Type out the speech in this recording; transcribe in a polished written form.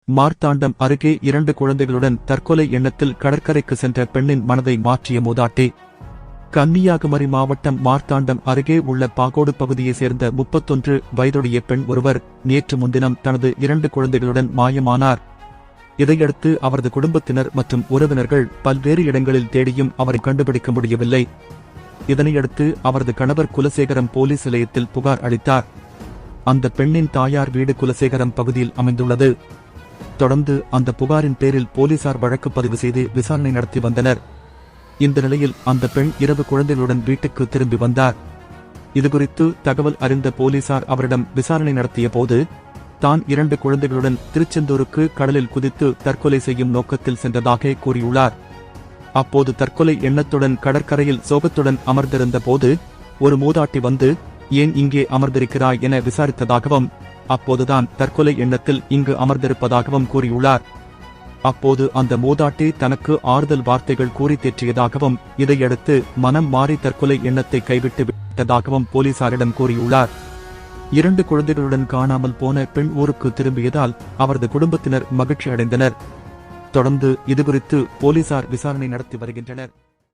மார்த்தாண்டம் அருகே 2 குழந்தைகளுடன் தற்கொலை எண்ணத்தில் கடற்கரைக்கு சென்ற பெண்ணின் மனதை மாற்றிய மூதாட்டி. கன்னியாகுமரி மாவட்டம் மார்த்தாண்டம் அருகே உள்ள பாகோடு பகுதியைச் சேர்ந்த 31 வயதுடைய பெண் ஒருவர் நேற்று முன்தினம் தனது 2 குழந்தைகளுடன் மாயமானார். இதையடுத்து அவரது குடும்பத்தினர் மற்றும் உறவினர்கள் பல்வேறு இடங்களில் தேடியும் அவரை கண்டுபிடிக்க முடியவில்லை. இதனையடுத்து அவரது கணவர் குலசேகரம் போலீஸ் நிலையத்தில் புகார் அளித்தார். அந்த பெண்ணின் தாயார் வீடு குலசேகரம் பகுதியில் அமைந்துள்ளது. தொடர்ந்து அந்த புகாரின் பேரில் போலீசார் வழக்கு பதிவு செய்து விசாரணை நடத்தி வந்தனர். இந்த நிலையில் அந்த பெண் இரவு குழந்தைகளுடன் வீட்டுக்கு திரும்பி வந்தார். இதுகுறித்து தகவல் அறிந்த போலீசார் அவரிடம் விசாரணை நடத்திய போது தான் 2 குழந்தைகளுடன் திருச்செந்தூருக்கு கடலில் குதித்து தற்கொலை செய்யும் நோக்கத்தில் சென்றதாக கூறியுள்ளார். அப்போது தற்கொலை எண்ணத்துடன் கடற்கரையில் சோகத்துடன் அமர்ந்திருந்த போது ஒரு மூதாட்டி வந்து ஏன் இங்கே அமர்ந்திருக்கிறாய் என விசாரித்ததாகவும் அப்போதுதான் தற்கொலை எண்ணத்தில் இங்கு அமர்ந்திருப்பதாகவும் கூறியுள்ளார். அப்போது அந்த மூதாட்டி தனக்கு ஆறுதல் வார்த்தைகள் கூறி தேற்றியதாகவும் இதையடுத்து மனம் மாறி தற்கொலை எண்ணத்தை கைவிட்டு விட்டதாகவும் போலீசாரிடம் கூறியுள்ளார். 2 குழந்தைகளுடன் காணாமல் போன பெண் ஊருக்கு திரும்பியதால் அவரது குடும்பத்தினர் மகிழ்ச்சி அடைந்தனர். தொடர்ந்து இதுகுறித்து போலீசார் விசாரணை நடத்தி வருகின்றனர்.